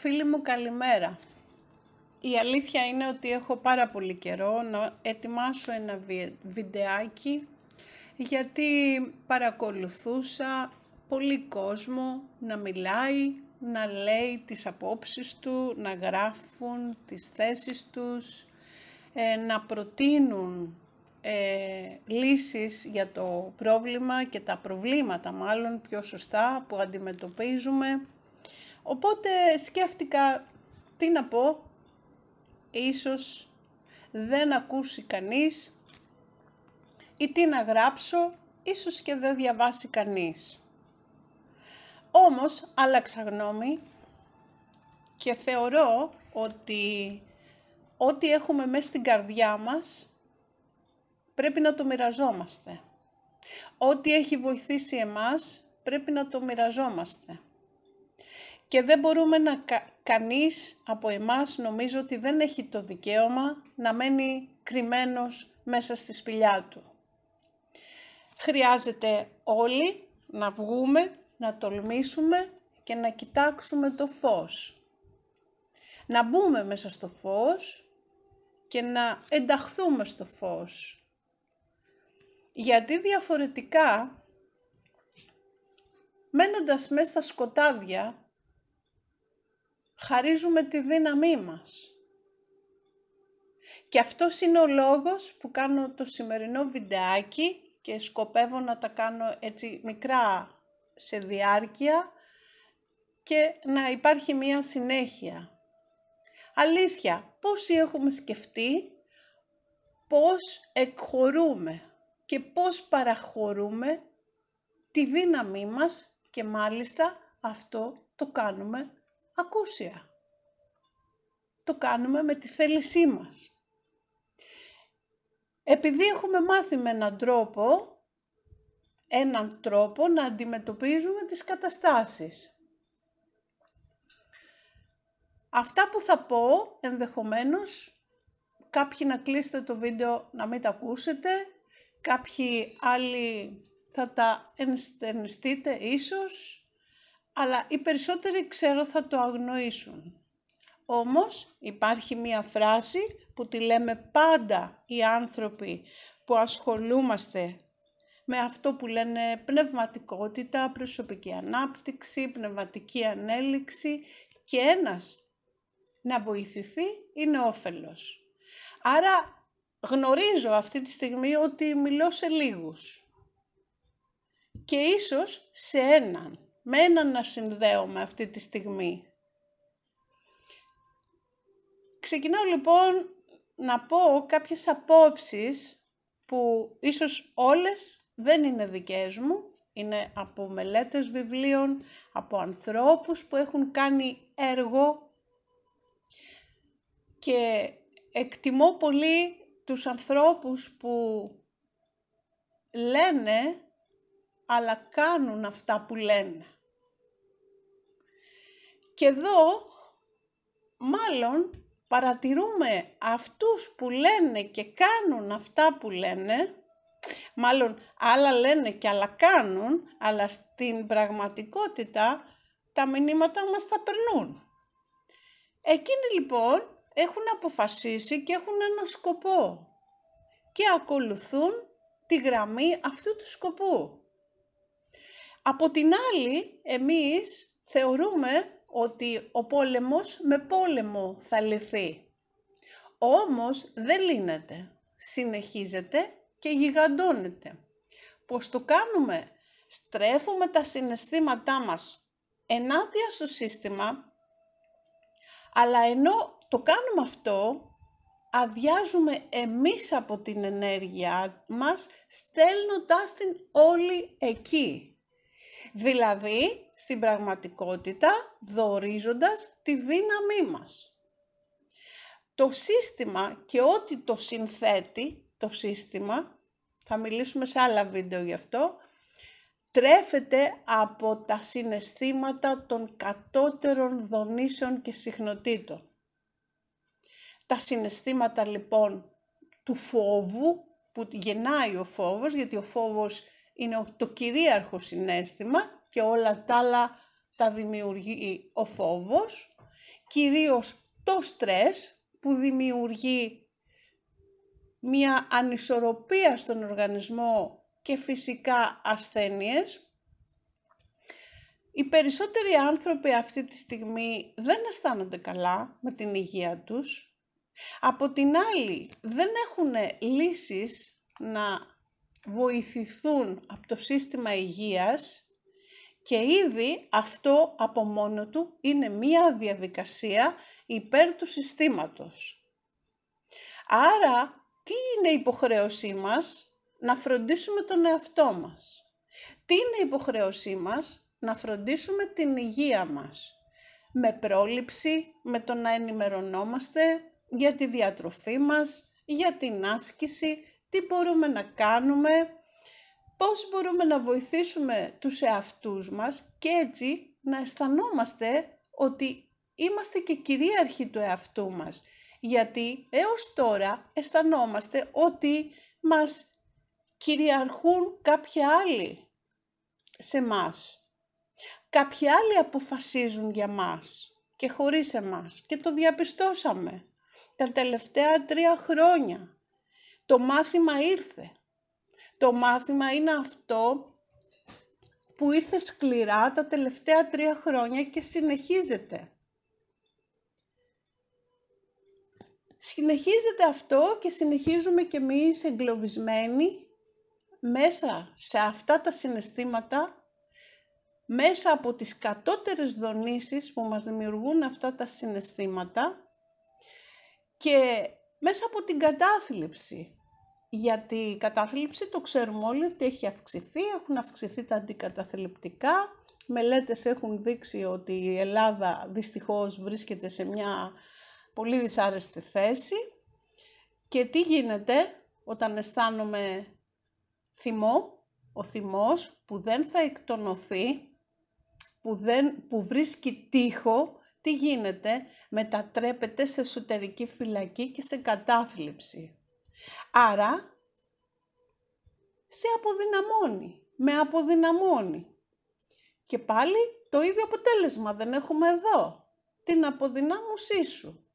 Φίλοι μου, καλημέρα. Η αλήθεια είναι ότι έχω πάρα πολύ καιρό να ετοιμάσω ένα βιντεάκι, γιατί παρακολουθούσα πολύ κόσμο να μιλάει, να λέει τις απόψεις του, να γράφουν τις θέσεις τους, να προτείνουν λύσεις για το πρόβλημα και τα προβλήματα μάλλον πιο σωστά που αντιμετωπίζουμε. Οπότε σκέφτηκα τι να πω, ίσως δεν ακούσει κανείς, ή τι να γράψω, ίσως και δεν διαβάσει κανείς. Όμως άλλαξα γνώμη και θεωρώ ότι ό,τι έχουμε μέσα στην καρδιά μας πρέπει να το μοιραζόμαστε. Ό,τι έχει βοηθήσει εμάς πρέπει να το μοιραζόμαστε. Και δεν μπορούμε κανείς από εμάς, νομίζω ότι δεν έχει το δικαίωμα να μένει κρυμμένος μέσα στη σπηλιά του. Χρειάζεται όλοι να βγούμε, να τολμήσουμε και να κοιτάξουμε το φως. Να μπούμε μέσα στο φως και να ενταχθούμε στο φως. Γιατί διαφορετικά, μένοντας μέσα στα σκοτάδια, χαρίζουμε τη δύναμή μας. Και αυτός είναι ο λόγος που κάνω το σημερινό βιντεάκι και σκοπεύω να τα κάνω έτσι μικρά σε διάρκεια και να υπάρχει μία συνέχεια. Αλήθεια, πόσοι έχουμε σκεφτεί πώς εκχωρούμε και πώς παραχωρούμε τη δύναμή μας και μάλιστα αυτό το κάνουμε ακούσια. Το κάνουμε με τη θέλησή μας. Επειδή έχουμε μάθει με έναν τρόπο να αντιμετωπίζουμε τις καταστάσεις. Αυτά που θα πω, ενδεχομένως, κάποιοι να κλείσετε το βίντεο να μην τα ακούσετε, κάποιοι άλλοι θα τα ενστερνιστείτε ίσως, αλλά οι περισσότεροι ξέρω θα το αγνοήσουν. Όμως υπάρχει μία φράση που τη λέμε πάντα οι άνθρωποι που ασχολούμαστε με αυτό που λένε πνευματικότητα, προσωπική ανάπτυξη, πνευματική ανέλυξη και ένας να βοηθηθεί είναι όφελος. Άρα γνωρίζω αυτή τη στιγμή ότι μιλώ σε λίγους και ίσως σε με έναν να συνδέομαι αυτή τη στιγμή. Ξεκινάω λοιπόν να πω κάποιες απόψεις που ίσως όλες δεν είναι δικές μου, είναι από μελέτες βιβλίων, από ανθρώπους που έχουν κάνει έργο και εκτιμώ πολύ τους ανθρώπους που λένε αλλά κάνουν αυτά που λένε. Και εδώ μάλλον παρατηρούμε αυτούς που λένε και κάνουν αυτά που λένε, μάλλον άλλα λένε και άλλα κάνουν, αλλά στην πραγματικότητα τα μηνύματα μας τα περνούν. Εκείνοι λοιπόν έχουν αποφασίσει και έχουν ένα σκοπό και ακολουθούν τη γραμμή αυτού του σκοπού. Από την άλλη, εμείς θεωρούμε ότι ο πόλεμος με πόλεμο θα λυθεί. Όμως δεν λύνεται, συνεχίζεται και γιγαντώνεται. Πώς το κάνουμε? Στρέφουμε τα συναισθήματά μας ενάντια στο σύστημα, αλλά ενώ το κάνουμε αυτό, αδειάζουμε εμείς από την ενέργειά μας, στέλνοντας την όλη εκεί. Δηλαδή, στην πραγματικότητα, δωρίζοντας τη δύναμή μας. Το σύστημα και ό,τι το συνθέτει, το σύστημα, θα μιλήσουμε σε άλλα βίντεο γι' αυτό, τρέφεται από τα συναισθήματα των κατώτερων δονήσεων και συχνοτήτων. Τα συναισθήματα λοιπόν του φόβου, που γεννάει ο φόβος, γιατί ο φόβος είναι το κυρίαρχο συναίσθημα και όλα τα άλλα τα δημιουργεί ο φόβος, κυρίως το στρες που δημιουργεί μια ανισορροπία στον οργανισμό και φυσικά ασθένειες. Οι περισσότεροι άνθρωποι αυτή τη στιγμή δεν αισθάνονται καλά με την υγεία τους. Από την άλλη, δεν έχουν λύσεις να βοηθηθούν από το σύστημα υγείας και ήδη αυτό από μόνο του είναι μία διαδικασία υπέρ του συστήματος. Άρα, τι είναι η υποχρέωσή μας? Να φροντίσουμε τον εαυτό μας. Τι είναι η υποχρέωσή μας? Να φροντίσουμε την υγεία μας. Με πρόληψη, με το να ενημερωνόμαστε για τη διατροφή μας, για την άσκηση, τι μπορούμε να κάνουμε, πώς μπορούμε να βοηθήσουμε τους εαυτούς μας και έτσι να αισθανόμαστε ότι είμαστε και κυρίαρχοι του εαυτού μας. Γιατί έως τώρα αισθανόμαστε ότι μας κυριαρχούν κάποιοι άλλοι σε μας. Κάποιοι άλλοι αποφασίζουν για μας και χωρίς εμάς και το διαπιστώσαμε τα τελευταία 3 χρόνια. Το μάθημα ήρθε. Το μάθημα είναι αυτό που ήρθε σκληρά τα τελευταία 3 χρόνια και συνεχίζεται. Συνεχίζεται αυτό και συνεχίζουμε κι εμείς εγκλωβισμένοι μέσα σε αυτά τα συναισθήματα, μέσα από τις κατώτερες δονήσεις που μας δημιουργούν αυτά τα συναισθήματα και μέσα από την κατάθλιψη. Γιατί η κατάθλιψη το ξέρουμε όλοι ότι έχει αυξηθεί, έχουν αυξηθεί τα αντικαταθλιπτικά. Μελέτες έχουν δείξει ότι η Ελλάδα δυστυχώς βρίσκεται σε μια πολύ δυσάρεστη θέση. Και τι γίνεται όταν αισθάνομαι θυμό? Ο θυμός που δεν θα εκτονωθεί, που βρίσκει τοίχο, τι γίνεται? Μετατρέπεται σε εσωτερική φυλακή και σε κατάθλιψη. Άρα, σε αποδυναμώνει, με αποδυναμώνει. Και πάλι το ίδιο αποτέλεσμα δεν έχουμε εδώ, την αποδυνάμωσή σου.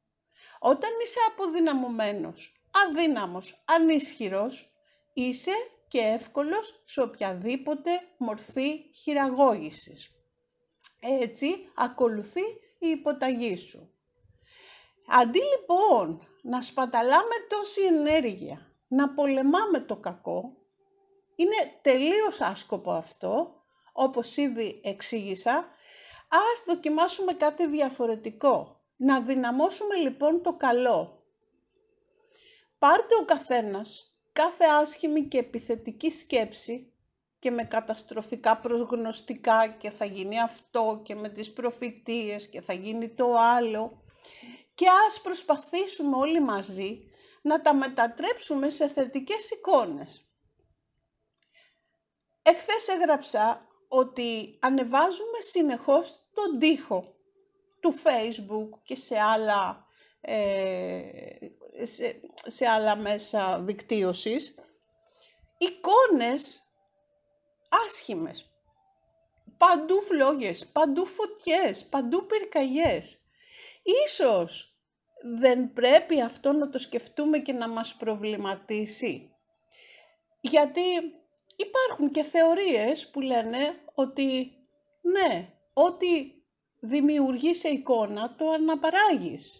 Όταν είσαι αποδυναμωμένος, αδύναμος, ανίσχυρος, είσαι και εύκολος σε οποιαδήποτε μορφή χειραγώγησης. Έτσι ακολουθεί η υποταγή σου. Αντί λοιπόν να σπαταλάμε τόση ενέργεια, να πολεμάμε το κακό, είναι τελείως άσκοπο αυτό, όπως ήδη εξήγησα. Ας δοκιμάσουμε κάτι διαφορετικό. Να δυναμώσουμε λοιπόν το καλό. Πάρτε ο καθένας κάθε άσχημη και επιθετική σκέψη και με καταστροφικά προσγνωστικά και θα γίνει αυτό και με τις προφητείες και θα γίνει το άλλο και ας προσπαθήσουμε όλοι μαζί να τα μετατρέψουμε σε θετικές εικόνες. Εχθές έγραψα ότι ανεβάζουμε συνεχώς τον τοίχο του Facebook και σε άλλα μέσα δικτύωσης εικόνες άσχημες. Παντού φλόγες, παντού φωτιές, παντού πυρκαγιές. Ίσως δεν πρέπει αυτό να το σκεφτούμε και να μας προβληματίσει. Γιατί υπάρχουν και θεωρίες που λένε ότι ναι, ό,τι δημιουργεί σε εικόνα το αναπαράγεις.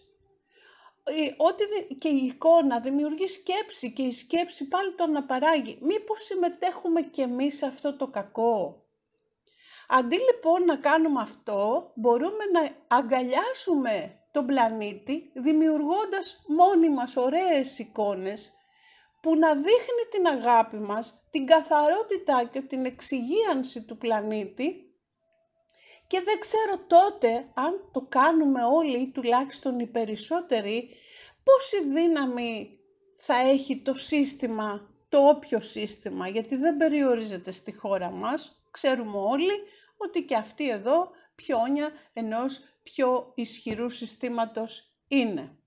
Και η εικόνα δημιουργεί σκέψη και η σκέψη πάλι το αναπαράγει. Μήπως συμμετέχουμε και εμείς σε αυτό το κακό? Αντί λοιπόν να κάνουμε αυτό, μπορούμε να αγκαλιάσουμε τον πλανήτη δημιουργώντας μόνοι μας ωραίες εικόνες που να δείχνει την αγάπη μας, την καθαρότητα και την εξυγίανση του πλανήτη. Και δεν ξέρω τότε, αν το κάνουμε όλοι ή τουλάχιστον οι περισσότεροι, πόση δύναμη θα έχει το σύστημα, το όποιο σύστημα, γιατί δεν περιορίζεται στη χώρα μας. Ξέρουμε όλοι ότι και αυτή εδώ πιόνια ενός πιο ισχυρού συστήματος είναι.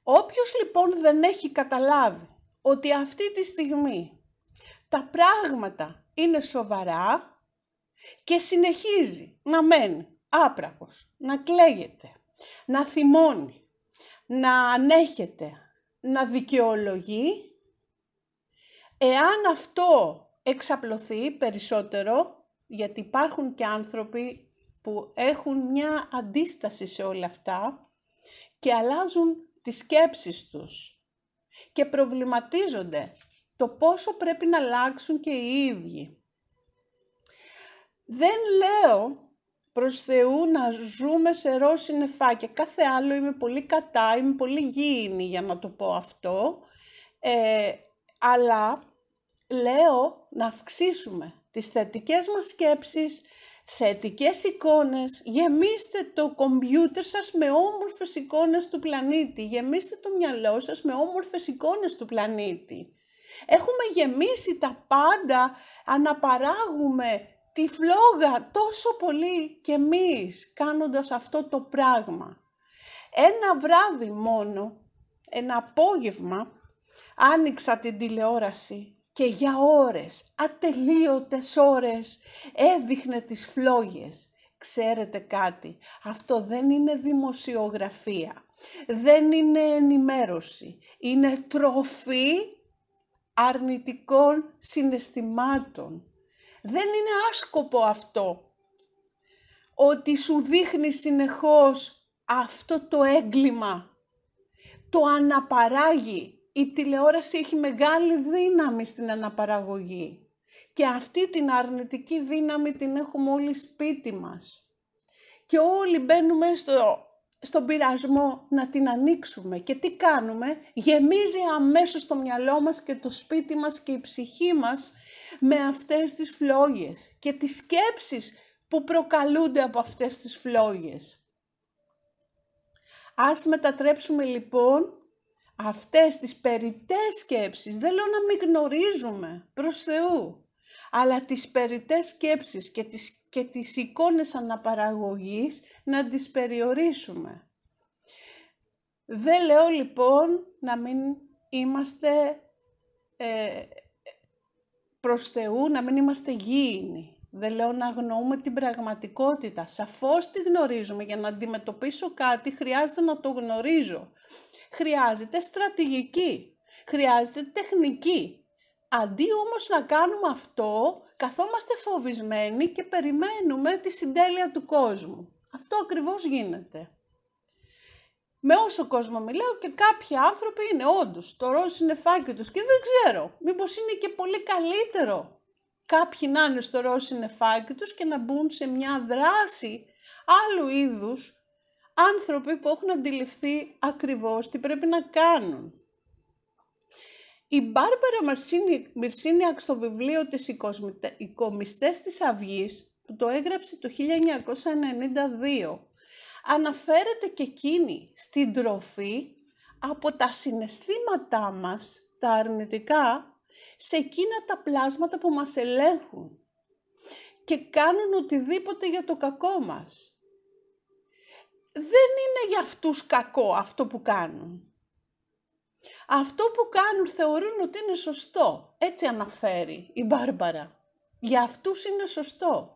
Όποιος λοιπόν δεν έχει καταλάβει ότι αυτή τη στιγμή τα πράγματα είναι σοβαρά, και συνεχίζει να μένει άπραγος, να κλαίγεται, να θυμώνει, να ανέχεται, να δικαιολογεί. Εάν αυτό εξαπλωθεί περισσότερο, γιατί υπάρχουν και άνθρωποι που έχουν μια αντίσταση σε όλα αυτά και αλλάζουν τις σκέψεις τους και προβληματίζονται το πόσο πρέπει να αλλάξουν και οι ίδιοι. Δεν λέω προς Θεού να ζούμε σε ροζ συννεφάκια. Κάθε άλλο είμαι πολύ κατά, είμαι πολύ γήινη για να το πω αυτό. Αλλά λέω να αυξήσουμε τις θετικές μας σκέψεις, θετικές εικόνες. Γεμίστε το κομπιούτερ σας με όμορφες εικόνες του πλανήτη. Γεμίστε το μυαλό σας με όμορφες εικόνες του πλανήτη. Έχουμε γεμίσει τα πάντα, αναπαράγουμε τη φλόγα τόσο πολύ κι εμείς κάνοντας αυτό το πράγμα. Ένα βράδυ μόνο, ένα απόγευμα, άνοιξα την τηλεόραση και για ώρες, ατελείωτες ώρες, έδειχνε τις φλόγες. Ξέρετε κάτι, αυτό δεν είναι δημοσιογραφία, δεν είναι ενημέρωση, είναι τροφή αρνητικών συναισθημάτων. Δεν είναι άσκοπο αυτό, ότι σου δείχνει συνεχώς αυτό το έγκλημα, το αναπαράγει. Η τηλεόραση έχει μεγάλη δύναμη στην αναπαραγωγή και αυτή την αρνητική δύναμη την έχουμε όλοι σπίτι μας. Και όλοι μπαίνουμε στον πειρασμό να την ανοίξουμε. Και τι κάνουμε? Γεμίζει αμέσως το μυαλό μας και το σπίτι μας και η ψυχή μας με αυτές τις φλόγες και τις σκέψεις που προκαλούνται από αυτές τις φλόγες. Ας μετατρέψουμε λοιπόν αυτές τις περιττές σκέψεις, δεν λέω να μην γνωρίζουμε προς Θεού, αλλά τις περιττές σκέψεις και τις εικόνες αναπαραγωγής να τις περιορίσουμε. Δεν λέω λοιπόν να μην είμαστε προς Θεού, να μην είμαστε γήινοι. Δεν λέω να αγνοούμε την πραγματικότητα. Σαφώς τη γνωρίζουμε. Για να αντιμετωπίσω κάτι χρειάζεται να το γνωρίζω. Χρειάζεται στρατηγική. Χρειάζεται τεχνική. Αντί όμως να κάνουμε αυτό, καθόμαστε φοβισμένοι και περιμένουμε τη συντέλεια του κόσμου. Αυτό ακριβώς γίνεται. Με όσο κόσμο μιλάω και κάποιοι άνθρωποι είναι όντως το ροζ συννεφάκι τους και δεν ξέρω, μήπως είναι και πολύ καλύτερο κάποιοι να είναι στο ροζ συννεφάκι τους και να μπουν σε μια δράση άλλου είδους άνθρωποι που έχουν αντιληφθεί ακριβώς τι πρέπει να κάνουν. Η Μπάρμπαρα Μιρσίνιακ στο βιβλίο της «Οι κομιστές της Αυγής» που το έγραψε το 1992 αναφέρεται και εκείνη στην τροφή από τα συναισθήματά μας, τα αρνητικά, σε εκείνα τα πλάσματα που μας ελέγχουν και κάνουν οτιδήποτε για το κακό μας. Δεν είναι για αυτούς κακό αυτό που κάνουν. Αυτό που κάνουν θεωρούν ότι είναι σωστό. Έτσι αναφέρει η Μπάρμπαρα. Για αυτούς είναι σωστό.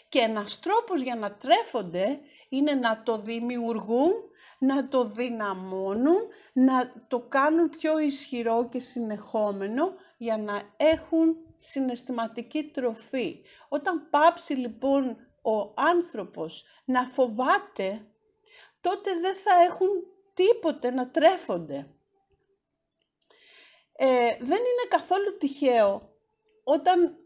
Και ένας τρόπος για να τρέφονται είναι να το δημιουργούν, να το δυναμώνουν, να το κάνουν πιο ισχυρό και συνεχόμενο για να έχουν συναισθηματική τροφή. Όταν πάψει λοιπόν ο άνθρωπος να φοβάται, τότε δεν θα έχουν τίποτε να τρέφονται. Δεν είναι καθόλου τυχαίο όταν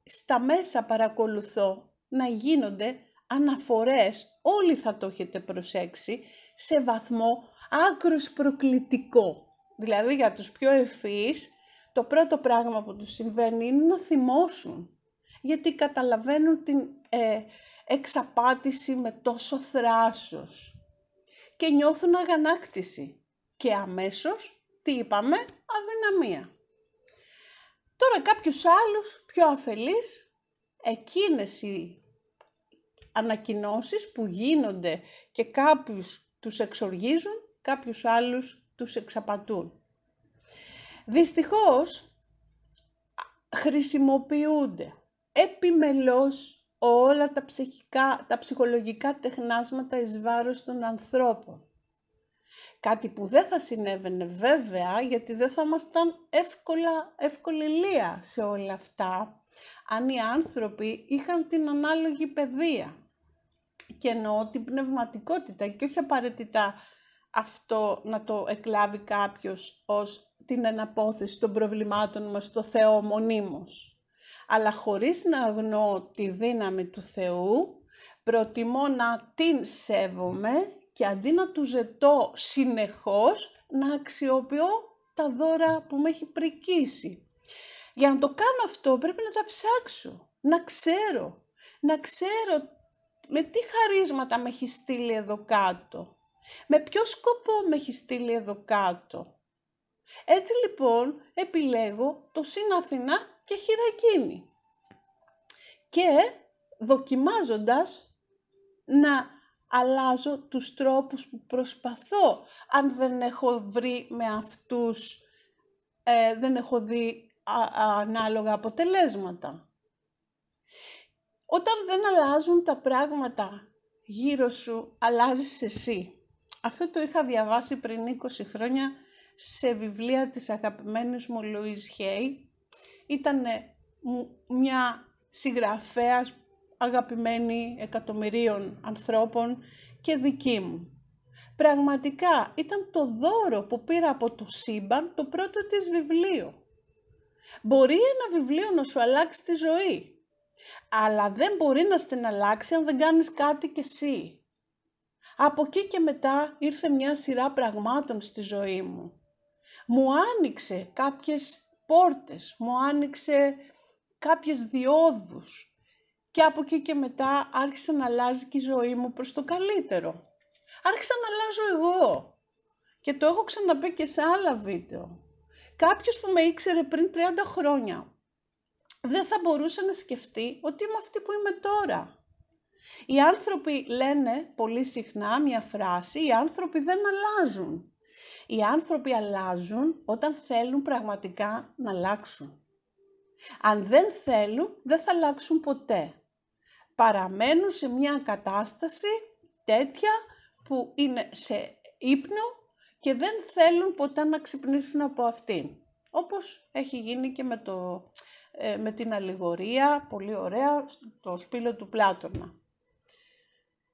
στα μέσα παρακολουθώ να γίνονται αναφορές, όλοι θα το έχετε προσέξει, σε βαθμό άκρως προκλητικό. Δηλαδή για τους πιο ευφυείς, το πρώτο πράγμα που τους συμβαίνει είναι να θυμώσουν, γιατί καταλαβαίνουν την εξαπάτηση με τόσο θράσος και νιώθουν αγανάκτηση και αμέσως, τι είπαμε, αδυναμία. Τώρα κάποιους άλλους πιο αφελείς, εκείνες οι ανακοινώσεις που γίνονται και κάποιους τους εξοργίζουν, κάποιους άλλους τους εξαπατούν. Δυστυχώς χρησιμοποιούνται επιμελώς όλα τα ψυχολογικά τεχνάσματα εις βάρος των ανθρώπων. Κάτι που δεν θα συνέβαινε βέβαια, γιατί δεν θα ήμασταν εύκολη λία σε όλα αυτά, αν οι άνθρωποι είχαν την ανάλογη παιδεία. Και εννοώ την πνευματικότητα και όχι απαραίτητα αυτό να το εκλάβει κάποιος ως την εναπόθεση των προβλημάτων μας στο Θεό μονίμως. Αλλά χωρίς να αγνοώ τη δύναμη του Θεού, προτιμώ να την σέβομαι και αντί να του ζητώ συνεχώς, να αξιοποιώ τα δώρα που με έχει πρικήσει. Για να το κάνω αυτό πρέπει να τα ψάξω, να ξέρω με τι χαρίσματα με έχει στείλει εδώ κάτω, με ποιο σκοπό με έχει στείλει εδώ κάτω. Έτσι λοιπόν επιλέγω το Συν Αθηνά και Χειρακίνη. Και δοκιμάζοντας να αλλάζω τους τρόπους που προσπαθώ, αν δεν έχω βρει με αυτούς, δεν έχω δει ανάλογα αποτελέσματα. Όταν δεν αλλάζουν τα πράγματα γύρω σου, αλλάζεις εσύ. Αυτό το είχα διαβάσει πριν 20 χρόνια σε βιβλία της αγαπημένης μου Louise Hay. Ήταν μια συγγραφέας αγαπημένη εκατομμυρίων ανθρώπων και δική μου. Πραγματικά ήταν το δώρο που πήρα από το σύμπαν, το πρώτο της βιβλίο. Μπορεί ένα βιβλίο να σου αλλάξει τη ζωή, αλλά δεν μπορεί να στην αλλάξει αν δεν κάνεις κάτι κι εσύ. Από εκεί και μετά ήρθε μια σειρά πραγμάτων στη ζωή μου. Μου άνοιξε κάποιες πόρτες, μου άνοιξε κάποιες διόδους και από εκεί και μετά άρχισε να αλλάζει και η ζωή μου προς το καλύτερο. Άρχισα να αλλάζω εγώ και το έχω ξαναπεί και σε άλλα βίντεο. Κάποιος που με ήξερε πριν 30 χρόνια δεν θα μπορούσε να σκεφτεί ότι είμαι αυτή που είμαι τώρα. Οι άνθρωποι λένε πολύ συχνά μια φράση, οι άνθρωποι δεν αλλάζουν. Οι άνθρωποι αλλάζουν όταν θέλουν πραγματικά να αλλάξουν. Αν δεν θέλουν, δεν θα αλλάξουν ποτέ. Παραμένουν σε μια κατάσταση τέτοια που είναι σε ύπνο και δεν θέλουν ποτέ να ξυπνήσουν από αυτήν. Όπως έχει γίνει και με την αλληγορία, πολύ ωραία, στο σπήλο του Πλάτωνα.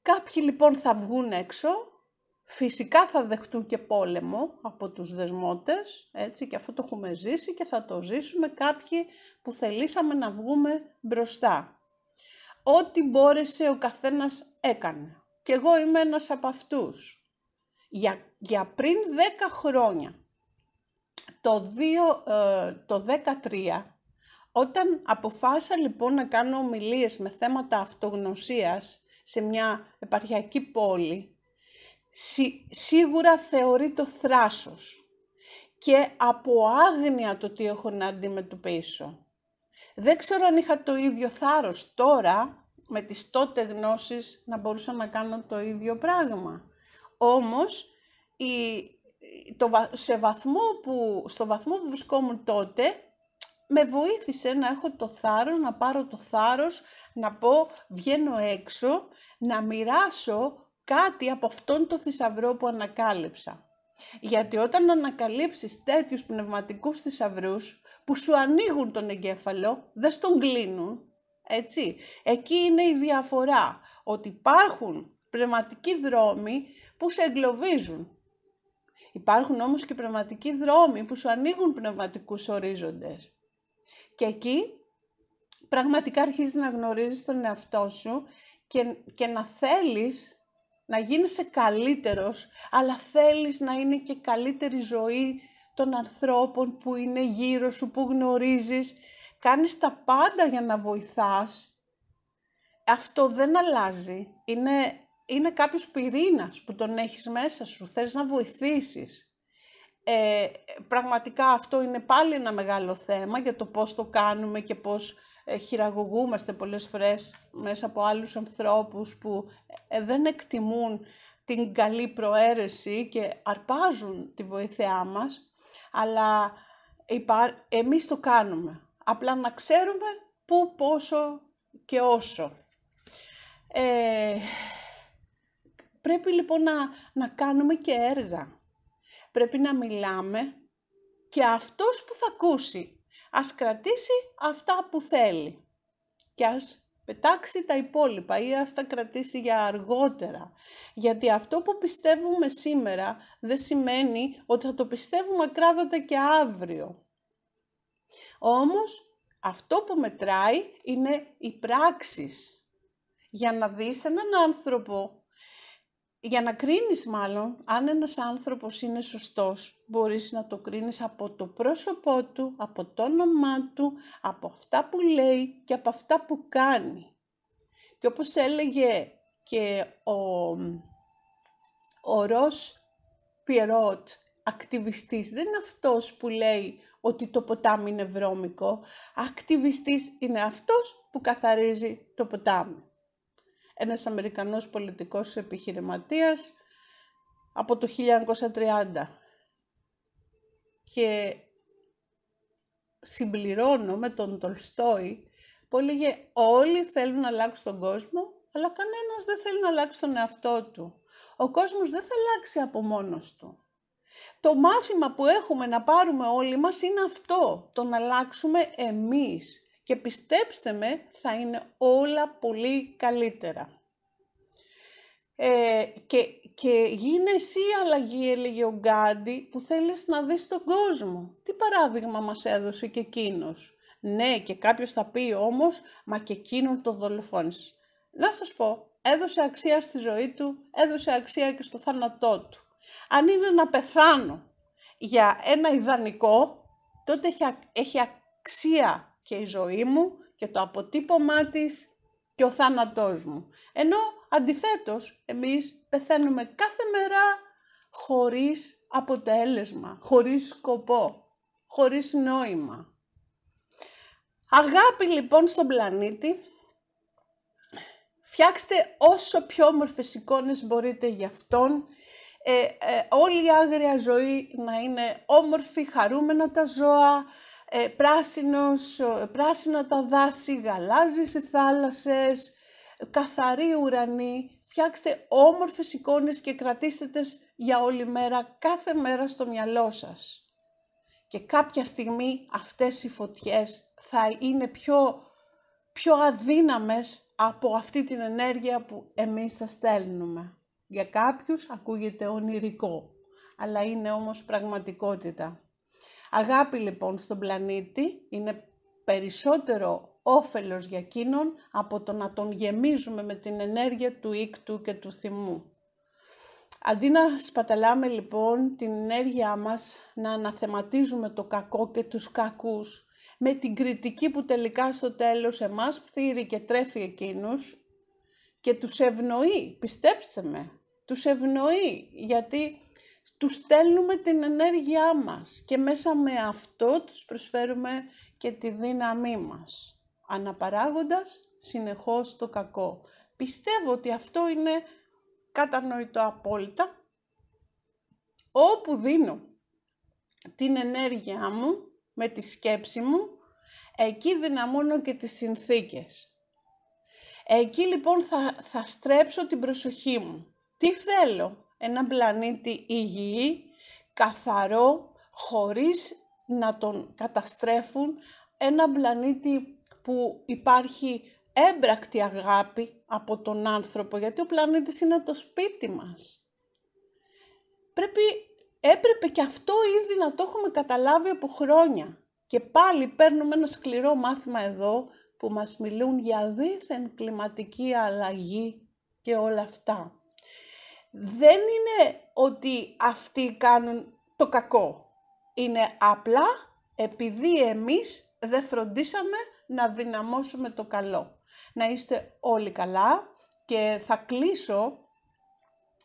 Κάποιοι λοιπόν θα βγουν έξω, φυσικά θα δεχτούν και πόλεμο από τους δεσμότες, έτσι, και αυτό το έχουμε ζήσει και θα το ζήσουμε κάποιοι που θελήσαμε να βγούμε μπροστά. Ό,τι μπόρεσε ο καθένας έκανε. Και εγώ είμαι ένας από αυτούς. Για πριν 10 χρόνια, το 2013, όταν αποφάσισα λοιπόν να κάνω ομιλίες με θέματα αυτογνωσίας σε μια επαρχιακή πόλη, σίγουρα θεωρεί το θράσος και από άγνοια το τι έχω να αντιμετωπίσω. Δεν ξέρω αν είχα το ίδιο θάρρος τώρα, με τις τότε γνώσεις, να μπορούσα να κάνω το ίδιο πράγμα. Όμως, στο βαθμό που βρισκόμουν τότε, με βοήθησε να έχω το θάρρος, να πάρω το θάρρος, να πω βγαίνω έξω, να μοιράσω κάτι από αυτόν το θησαυρό που ανακάλυψα. Γιατί όταν ανακαλύψεις τέτοιους πνευματικούς θησαυρούς που σου ανοίγουν τον εγκέφαλο, δεν στον κλείνουν, έτσι. Εκεί είναι η διαφορά, ότι υπάρχουν πνευματικοί δρόμοι που σε εγκλωβίζουν. Υπάρχουν όμως και πνευματικοί δρόμοι που σου ανοίγουν πνευματικούς ορίζοντες. Και εκεί πραγματικά αρχίζεις να γνωρίζεις τον εαυτό σου και να θέλεις να γίνεσαι καλύτερος, αλλά θέλεις να είναι και καλύτερη ζωή των ανθρώπων που είναι γύρω σου, που γνωρίζεις. Κάνεις τα πάντα για να βοηθάς. Αυτό δεν αλλάζει. Είναι κάποιος πυρήνας που τον έχεις μέσα σου. Θέλεις να βοηθήσεις. Πραγματικά αυτό είναι πάλι ένα μεγάλο θέμα για το πώς το κάνουμε και πώς χειραγωγούμαστε πολλές φορές μέσα από άλλους ανθρώπους που δεν εκτιμούν την καλή προαίρεση και αρπάζουν τη βοήθειά μας, αλλά εμείς το κάνουμε. Απλά να ξέρουμε πού, πόσο και όσο. Πρέπει λοιπόν να κάνουμε και έργα. Πρέπει να μιλάμε και αυτός που θα ακούσει ας κρατήσει αυτά που θέλει και ας πετάξει τα υπόλοιπα ή ας τα κρατήσει για αργότερα. Γιατί αυτό που πιστεύουμε σήμερα δεν σημαίνει ότι θα το πιστεύουμε ακράδαντα και αύριο. Όμως αυτό που μετράει είναι οι πράξεις. Για να δεις έναν άνθρωπο, για να κρίνεις μάλλον, αν ένας άνθρωπος είναι σωστός, μπορείς να το κρίνεις από το πρόσωπό του, από το όνομά του, από αυτά που λέει και από αυτά που κάνει. Και όπως έλεγε και ο Ρος Πιερότ, ακτιβιστής, δεν είναι αυτός που λέει ότι το ποτάμι είναι βρώμικο. Ακτιβιστής είναι αυτός που καθαρίζει το ποτάμι. Ένας Αμερικανός πολιτικός επιχειρηματίας από το 1930. Και συμπληρώνω με τον Τολστόη που έλεγε όλοι θέλουν να αλλάξουν τον κόσμο, αλλά κανένας δεν θέλει να αλλάξει τον εαυτό του. Ο κόσμος δεν θα αλλάξει από μόνος του. Το μάθημα που έχουμε να πάρουμε όλοι μας είναι αυτό, το να αλλάξουμε εμείς. Και πιστέψτε με, θα είναι όλα πολύ καλύτερα. Και γίνε εσύ αλλαγή, έλεγε ο Γκάντι, που θέλεις να δεις τον κόσμο. Τι παράδειγμα μας έδωσε και εκείνος. Ναι, και κάποιος θα πει όμως, μα και εκείνον το δολοφόνησε. Να σας πω, έδωσε αξία στη ζωή του, έδωσε αξία και στο θάνατό του. Αν είναι να πεθάνω για ένα ιδανικό, τότε έχει αξία και η ζωή μου και το αποτύπωμά της και ο θάνατός μου. Ενώ αντιθέτως εμείς πεθαίνουμε κάθε μέρα χωρίς αποτέλεσμα, χωρίς σκοπό, χωρίς νόημα. Αγάπη λοιπόν στον πλανήτη, φτιάξτε όσο πιο όμορφες εικόνες μπορείτε για αυτόν, όλη η άγρια ζωή να είναι όμορφη, χαρούμενα τα ζώα, πράσινα τα δάση, γαλάζιες οι θάλασσες, καθαροί ουρανοί. Φτιάξτε όμορφες εικόνες και κρατήστε τες για όλη μέρα, κάθε μέρα στο μυαλό σας. Και κάποια στιγμή αυτές οι φωτιές θα είναι πιο αδύναμες από αυτή την ενέργεια που εμείς θα στέλνουμε. Για κάποιους ακούγεται ονειρικό, αλλά είναι όμως πραγματικότητα. Αγάπη λοιπόν στον πλανήτη είναι περισσότερο όφελος για εκείνον από το να τον γεμίζουμε με την ενέργεια του ήκτου και του θυμού. Αντί να σπαταλάμε λοιπόν την ενέργειά μας, να αναθεματίζουμε το κακό και τους κακούς, με την κριτική που τελικά στο τέλος εμάς φθείρει και τρέφει εκείνους και τους ευνοεί, πιστέψτε με, τους ευνοεί γιατί τους στέλνουμε την ενέργειά μας και μέσα με αυτό τους προσφέρουμε και τη δύναμή μας, αναπαράγοντας συνεχώς το κακό. Πιστεύω ότι αυτό είναι κατανοητό απόλυτα. Όπου δίνω την ενέργειά μου με τη σκέψη μου, εκεί δυναμώνω και τις συνθήκες. Εκεί λοιπόν θα στρέψω την προσοχή μου. Τι θέλω? Ένα πλανήτη υγιή, καθαρό, χωρίς να τον καταστρέφουν. Ένα πλανήτη που υπάρχει έμπρακτη αγάπη από τον άνθρωπο, γιατί ο πλανήτης είναι το σπίτι μας. Έπρεπε και αυτό ήδη να το έχουμε καταλάβει από χρόνια. Και πάλι παίρνουμε ένα σκληρό μάθημα εδώ που μας μιλούν για δίθεν κλιματική αλλαγή και όλα αυτά. Δεν είναι ότι αυτοί κάνουν το κακό. Είναι απλά επειδή εμείς δεν φροντίσαμε να δυναμώσουμε το καλό. Να είστε όλοι καλά και θα κλείσω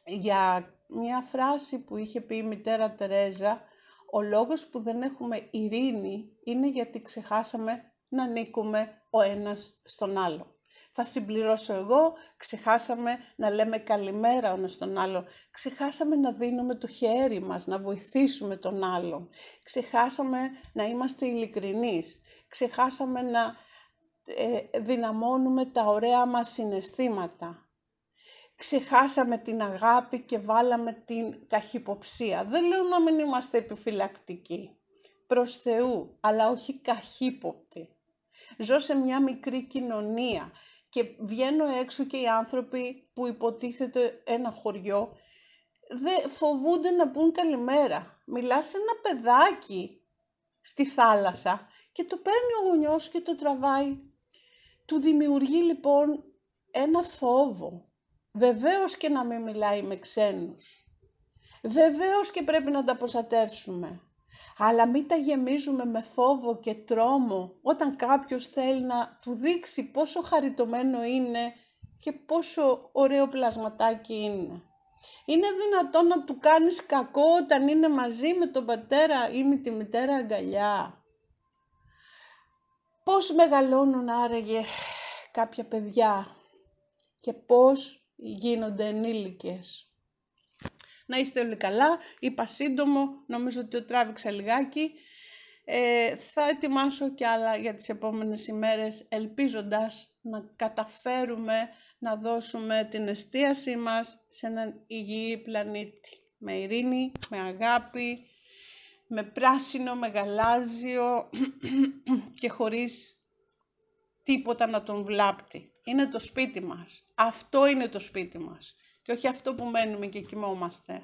για μια φράση που είχε πει η μητέρα Τερέζα. Ο λόγος που δεν έχουμε ειρήνη είναι γιατί ξεχάσαμε να ανήκουμε ο ένας στον άλλο. Θα συμπληρώσω εγώ, ξεχάσαμε να λέμε καλημέρα ο ένας στον άλλο. Ξεχάσαμε να δίνουμε το χέρι μας, να βοηθήσουμε τον άλλον. Ξεχάσαμε να είμαστε ειλικρινείς. Ξεχάσαμε δυναμώνουμε τα ωραία μας συναισθήματα. Ξεχάσαμε την αγάπη και βάλαμε την καχυποψία. Δεν λέω να μην είμαστε επιφυλακτικοί, προς Θεού, αλλά όχι καχύποπτοι. Ζω σε μια μικρή κοινωνία και βγαίνω έξω και οι άνθρωποι που υποτίθεται ένα χωριό δεν φοβούνται να πούν καλημέρα. Μιλάς σε ένα παιδάκι στη θάλασσα και το παίρνει ο γονιός και το τραβάει. Του δημιουργεί λοιπόν ένα φόβο. Βεβαίως και να μην μιλάει με ξένους. Βεβαίως και πρέπει να τα προστατεύσουμε. Αλλά μην τα γεμίζουμε με φόβο και τρόμο όταν κάποιος θέλει να του δείξει πόσο χαριτωμένο είναι και πόσο ωραίο πλασματάκι είναι. Είναι δυνατόν να του κάνεις κακό όταν είναι μαζί με τον πατέρα ή με τη μητέρα αγκαλιά? Πώς μεγαλώνουν άραγε κάποια παιδιά και πώς γίνονται ενήλικες? Να είστε όλοι καλά, είπα σύντομο, νομίζω ότι το τράβηξα λιγάκι. Θα ετοιμάσω κι άλλα για τις επόμενες ημέρες, ελπίζοντας να καταφέρουμε να δώσουμε την εστίασή μας σε έναν υγιή πλανήτη. Με ειρήνη, με αγάπη, με πράσινο, με γαλάζιο και χωρίς τίποτα να τον βλάπτει. Είναι το σπίτι μας. Αυτό είναι το σπίτι μας. Και όχι αυτό που μένουμε και κοιμόμαστε.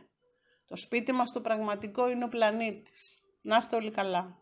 Το σπίτι μας το πραγματικό είναι ο πλανήτης. Να είστε όλοι καλά.